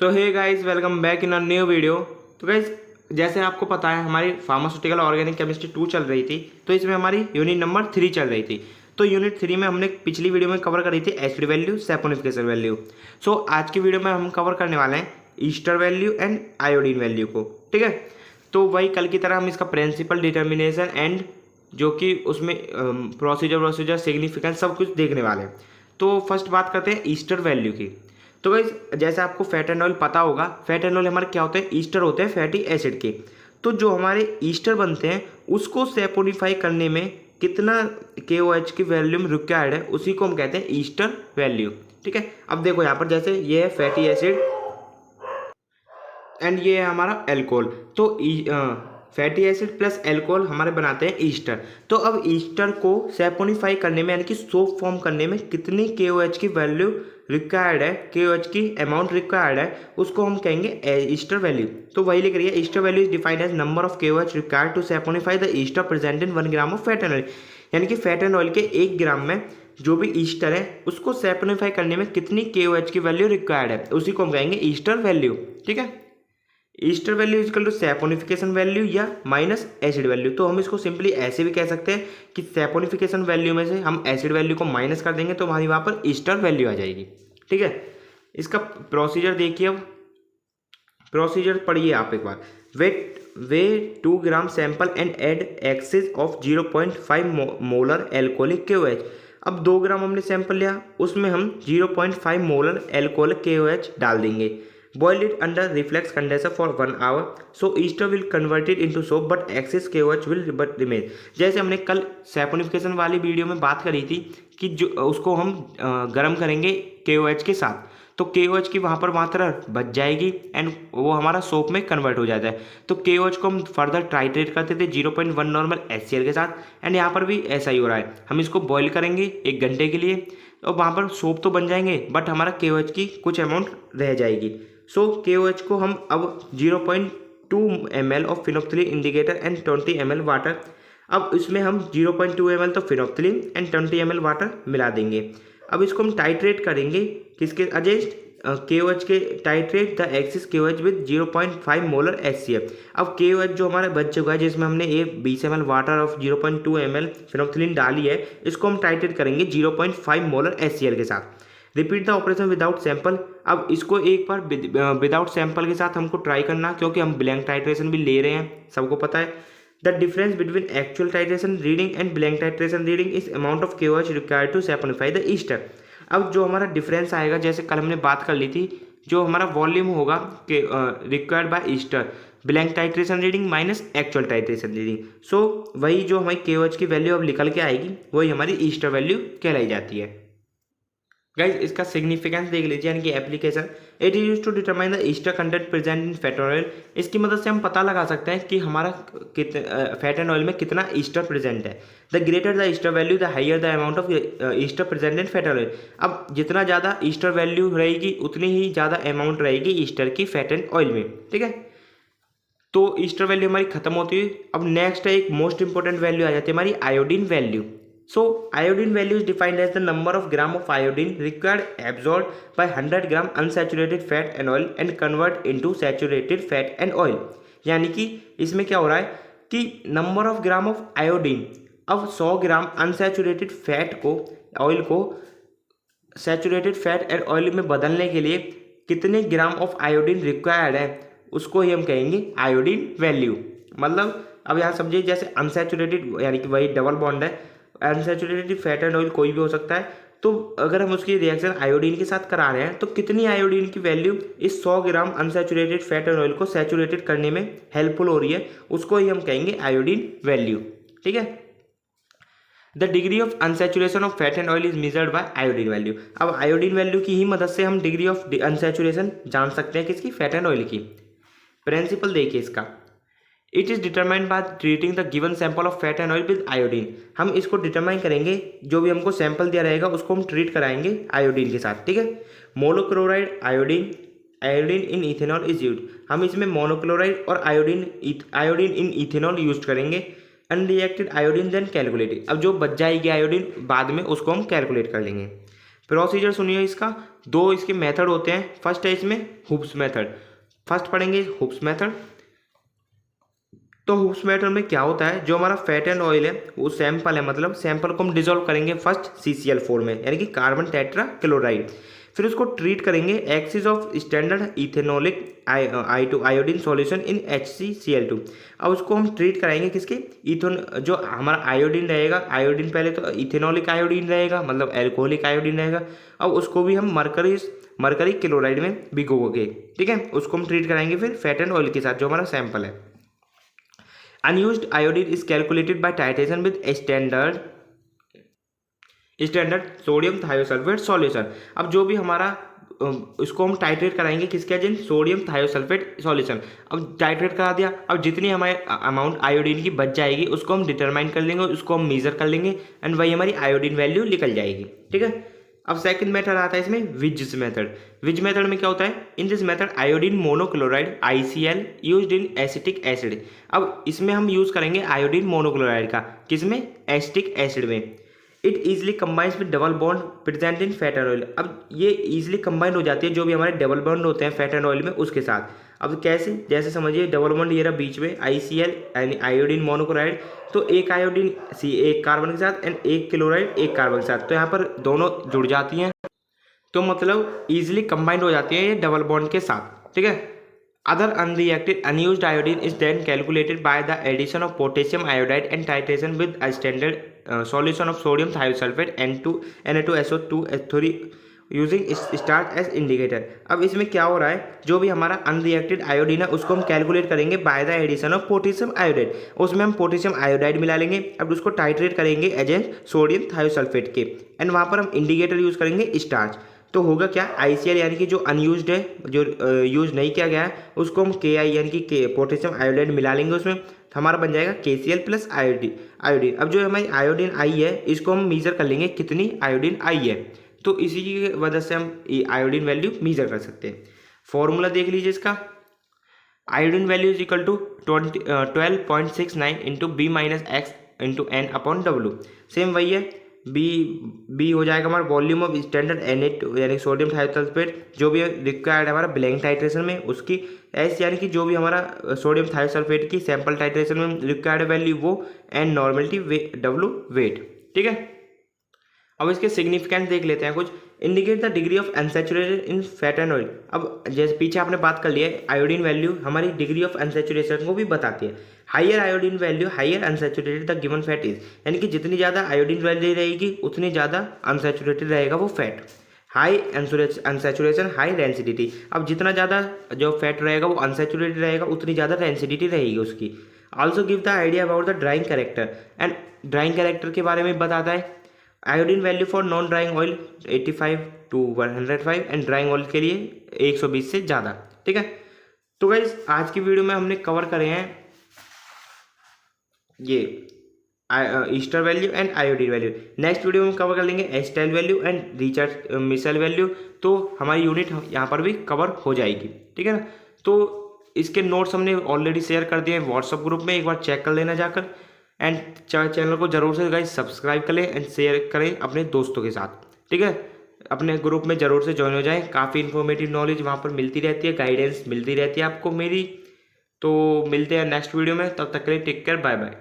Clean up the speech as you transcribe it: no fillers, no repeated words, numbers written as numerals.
तो hey guys, welcome back in a new video. तो guys, जैसे आपको पता है हमारी फार्मास्यूटिकल ऑर्गेनिक केमिस्ट्री 2 चल रही थी, तो इसमें हमारी यूनिट नंबर 3 चल रही थी। तो यूनिट 3 में हमने पिछली वीडियो में कवर करी थी एसिड वैल्यू, सैपोनिफिकेशन वैल्यू। सो आज की वीडियो में हम कवर करने वाले हैं Easter value and iodine value को। ठीक है, तो वही कल की तरह हम इसका प्रिंसिपल, डिटर्मिनेशन एंड जो कि उसमें प्रोसीजर सिग्निफिकेंस सब कुछ देखने वाले हैं। तो फर्स्ट बात करते हैं ईस्टर वैल्यू की। तो गाइस, जैसे आपको फैट एंड ऑयल पता होगा, फैट एंड ऑयल हमारे क्या होते हैं, ईस्टर होते हैं फैटी एसिड के। तो जो हमारे ईस्टर बनते हैं उसको सैपोनिफाई करने में कितना KOH की वैल्यू में रिक्वायर्ड है, उसी को हम कहते हैं ईस्टर वैल्यू। ठीक है, अब देखो यहाँ पर जैसे ये है फैटी एसिड एंड ये है हमारा एल्कोहल। तो फैटी एसिड प्लस एल्कोहल हमारे बनाते हैं ईस्टर। तो अब ईस्टर को सैपोनिफाई करने में यानी कि सोप फॉर्म करने में कितनी KOH की वैल्यू रिक्वायर्ड है, KOH की अमाउंट रिक्वायर्ड है, उसको हम कहेंगे ईस्टर वैल्यू। तो वही लिख रही है, ester value is defined as number of KOH required to saponify the ester present in 1 gram of fat and oil. यानी कि फैट एंड ऑयल के 1 ग्राम में जो भी ईस्टर है उसको सैपोनिफाई करने में कितनी KOH की वैल्यू रिक्वायर्ड है, उसी को हम कहेंगे ईस्टर वैल्यू। ठीक है, ester value is equal to saponification value या माइनस एसिड वैल्यू। तो हम इसको सिंपली ऐसे भी कह सकते हैं कि सैपोनिफिकेशन वैल्यू में से हम एसिड वैल्यू को माइनस कर देंगे तो हमारी वहाँ पर ईस्टर वैल्यू आ जाएगी। ठीक है, इसका प्रोसीजर देखिए। अब प्रोसीजर पढ़िए आप एक बार। Weigh 2 gram sample and add excess of 0.5 molar alcoholic KOH। अब 2 ग्राम हमने सैंपल लिया, उसमें हम 0.5 मोलर एल्कोहलिक KOH डाल देंगे। Boil it under reflex condenser for 1 hour. So ester will convert it into soap, but excess KOH will but remain. जैसे हमने कल सैपोनिफिकेशन वाली वीडियो में बात करी थी कि जो उसको हम गर्म करेंगे KOH के साथ, तो KOH की वहाँ पर मात्रा बच जाएगी एंड वो हमारा सोप में कन्वर्ट हो जाता है। तो KOH को हम फर्दर टाइट्रेट करते थे 0.1 नॉर्मल HCl के साथ, एंड यहाँ पर भी ऐसा ही हो रहा है। हम इसको बॉईल करेंगे 1 घंटे के लिए, और वहाँ पर सोप तो बन जाएंगे बट हमारा KOH की कुछ अमाउंट रह जाएगी। सो KOH को हम अब 0.2 ml of phenolphthalein indicator and 20 ml water, अब इसमें हम 0.2 ml तो फिनोप्थिलीन एंड 20 ml वाटर मिला देंगे। अब इसको हम टाइट्रेट करेंगे किसके अगेंस्ट, KOH के titrate the axis KOH with 0.5 molar HCl। अब KOH जो हमारा बच चुका है, जिसमें हमने 20 ml water of 0.2 ml phenolphthalein डाली है, इसको हम टाइट्रेट करेंगे 0.5 मोलर HCl के साथ। Repeat the operation without sample. अब इसको एक बार विदाउट सैंपल के साथ हमको ट्राई करना, क्योंकि हम ब्लैंक टाइट्रेशन भी ले रहे हैं, सबको पता है। The difference between actual titration reading and blank titration reading is amount of KOH required to saponify the ester. अब जो हमारा डिफरेंस आएगा, जैसे कल हमने बात कर ली थी, जो हमारा वॉल्यूम होगा required by ester, blank titration reading minus actual titration reading. So वही जो हमारी KOH की वैल्यू अब निकल के आएगी, वही हमारी ईस्टर वैल्यू कहलाई जाती है। गाइज, इसका सिग्निफिकेंस देख लीजिए, यानी कि application. It is use to determine the ester content present in fat and oil. इसकी मदद से हम पता लगा सकते हैं कि हमारा फैट एंड ऑयल में कितना ईस्टर प्रेजेंट है। The greater the Easter value the higher the amount of Easter present in fat and oil. अब जितना ज़्यादा ईस्टर वैल्यू रहेगी उतनी ही ज़्यादा अमाउंट रहेगी ईस्टर की फैट एंड ऑयल में। ठीक है, तो ईस्टर वैल्यू हमारी खत्म होती है। अब नेक्स्ट है एक मोस्ट इंपॉर्टेंट वैल्यू आ जाती है हमारी iodine value. So iodine value is defined as the number of gram of iodine required absorbed by 100 gram unsaturated fat and oil and convert into saturated fat and oil। यानी कि इसमें क्या हो रहा है कि number of gram of iodine, अब 100 ग्राम unsaturated fat को, ऑयल को सैचुरेटेड फैट एंड ऑयल में बदलने के लिए कितने ग्राम ऑफ आयोडीन रिक्वायर्ड है, उसको ही हम कहेंगे आयोडीन वैल्यू। मतलब अब यहाँ समझिए, जैसे अनसैचुरेटेड यानी कि वही डबल बॉन्ड है, अनसैचुरेटेड फैट एंड ऑयल कोई भी हो सकता है। तो अगर हम उसकी रिएक्शन आयोडीन के साथ करा रहे हैं, तो कितनी आयोडीन की वैल्यू इस 100 ग्राम अनसैचुरेटेड फैट एंड ऑयल को सैचुरेटेड करने में हेल्पफुल हो रही है, उसको ही हम कहेंगे आयोडीन वैल्यू। ठीक है, the degree of unsaturation of fat and oil is measured by iodine value. अब आयोडीन वैल्यू की ही मदद से हम डिग्री ऑफ अनसैचुरेशन जान सकते हैं, किसकी, फैट एंड ऑयल की। प्रिंसिपल देखिए इसका। It is determined by treating the given sample of fat and oil with iodine. हम इसको डिटरमाइन करेंगे, जो भी हमको सैंपल दिया रहेगा उसको हम ट्रीट कराएंगे आयोडीन के साथ। ठीक है, monochloride iodine, iodine in ethanol is use. हम इसमें मोनोक्लोराइड और आयोडीन इन इथेनॉल यूज करेंगे। Unreacted iodine then calculated. अब जो बच जाएगी आयोडीन बाद में, उसको हम कैलकुलेट कर लेंगे। प्रोसीजर सुनिए इसका। दो इसके मेथड होते हैं। फर्स्ट है इसमें हुप्स मेथड, फर्स्ट पढ़ेंगे हुप्स मेथड। तो हुप्स मेथड में क्या होता है, जो हमारा फैट एंड ऑयल है वो सैंपल है, मतलब सैंपल को हम डिजोल्व करेंगे फर्स्ट CCl4 में, यानी कि कार्बन टेट्रा क्लोराइड। फिर उसको ट्रीट करेंगे axis of standard ethanolic iodine solution in HCCl2। अब उसको हम ट्रीट कराएंगे किसके, इथेन, जो हमारा आयोडीन रहेगा, आयोडीन पहले तो इथेनॉलिक आयोडीन रहेगा, मतलब एल्कोहलिक आयोडीन रहेगा। अब उसको भी हम मरकरी क्लोराइड में भिगोगे, ठीक है, उसको हम ट्रीट कराएंगे फिर फैट एंड ऑयल के साथ, जो हमारा सैंपल है। Unused iodine is calculated by titration with standard sodium thiosulphate solution. अब जो भी हमारा इसको हम टाइट्रेट कराएंगे किसके अगेंस्ट, सोडियम थायोसल्फेट सॉल्यूशन। अब टाइट्रेट करा दिया, अब जितनी हमारे अमाउंट आयोडीन की बच जाएगी उसको हम डिटरमाइन कर लेंगे, उसको हम मेजर कर लेंगे एंड वही हमारी आयोडीन वैल्यू निकल जाएगी, ठीक है। अब सेकंड मेथड आता है इसमें विज मेथड। विज मेथड में क्या होता है, in this method iodine monochloride ICl used in acetic acid. अब इसमें हम यूज करेंगे आयोडीन मोनोक्लोराइड का, किसमें, एसिटिक एसिड में। It easily combines with double bond present in fat and oil. अब ये ईजिली कंबाइंड हो जाती है जो भी हमारे डबल बॉन्ड होते हैं फैट एंड ऑयल में उसके साथ। अब कैसे, जैसे समझिए डबल बॉन्ड ये रहा बीच में ICl यानी आयोडीन मोनोक्लोराइड, तो एक आयोडीन एक कार्बन के साथ एंड एक क्लोराइड एक कार्बन के साथ, तो यहाँ पर दोनों जुड़ जाती हैं, तो मतलब ईजिली कंबाइंड हो जाती है ये डबल बॉन्ड के साथ, ठीक है। Other unreacted unused iodine is then calculated by the addition of potassium iodide and titration with a standard solution of sodium thiosulphate Na2SO2 using starch as indicator. अब इसमें क्या हो रहा है, जो भी हमारा अनरिएक्टेड आयोडीन है उसको हम कैलकुलेट करेंगे by the addition of potassium iodide, उसमें हम पोटेशियम आयोडाइड मिला लेंगे। अब उसको टाइट्रेट करेंगे अगेंस्ट सोडियम थायोसल्फेट के एंड वहाँ पर हम इंडिकेटर यूज करेंगे स्टार्च। तो होगा क्या, ICl यानी कि जो अनयूज्ड है, जो यूज नहीं किया गया है, उसको हम Ki यानी कि पोटेशियम आयोडाइड मिला लेंगे उसमें, तो हमारा बन जाएगा KCl प्लस आयोडीन। अब जो हमारी आयोडीन आई है इसको हम मेजर कर लेंगे कितनी आयोडीन आई है, तो इसी की वजह से हम आयोडीन वैल्यू मेजर कर सकते हैं। फॉर्मूला देख लीजिए इसका, iodine value is equal to 12.69 into B-X/N/W। Same वही है, बी हो जाएगा हमारा वॉल्यूम ऑफ स्टैंडर्ड Na2 यानी सोडियम थायोसल्फेट, जो भी रिक्वायर्ड है हमारा ब्लैंक टाइट्रेशन में उसकी, एस यानी कि जो भी हमारा सोडियम थायोसल्फेट की सैंपल टाइट्रेशन में रिक्वायर्ड वैल्यू वो, एंड नॉर्मलिटी W वेट, ठीक है। अब इसके सिग्निफिकेंस देख लेते हैं कुछ। Indicate the degree of unsaturated in fat and oil. अब जैसे पीछे आपने बात कर लिया है, आयोडीन वैल्यू हमारी डिग्री ऑफ अनसैचुरेशन को भी बताती है। Higher iodine value higher unsaturated the given fat is, यानी कि जितनी ज़्यादा आयोडीन वैल्यू रहेगी उतनी ज़्यादा अनसैचुरेटेड रहेगा वो fat. High unsaturation high density. अब जितना ज़्यादा जो फैट रहेगा वो अनसैचुरेटेड रहेगा उतनी ज़्यादा डेंसिटी रहेगी उसकी। Also give the idea about the drawing character, and drawing character के बारे में बताता है। Iodine value for non drawing oil 85 to 105 and drawing oil के लिए 120 से ज़्यादा, ठीक है। तो गाइस आज की वीडियो में हमने कवर करे हैं ये ester value and iodine value. Next video में कवर कर लेंगे acetyl value and Reichert Meissl value, तो हमारी यूनिट यहाँ पर भी कवर हो जाएगी, ठीक है ना। तो इसके नोट्स हमने ऑलरेडी शेयर कर दिए हैं व्हाट्सअप ग्रुप में, एक बार चेक कर लेना जाकर। एंड चैनल को जरूर से गाइस सब्सक्राइब करें एंड शेयर करें अपने दोस्तों के साथ, ठीक है। अपने ग्रुप में जरूर से ज्वाइन हो जाएं, काफ़ी इन्फॉर्मेटिव नॉलेज वहाँ पर मिलती रहती है, गाइडेंस मिलती रहती है आपको मेरी। तो मिलते हैं नेक्स्ट वीडियो में, तब तक के लिए टेक केयर, बाय बाय।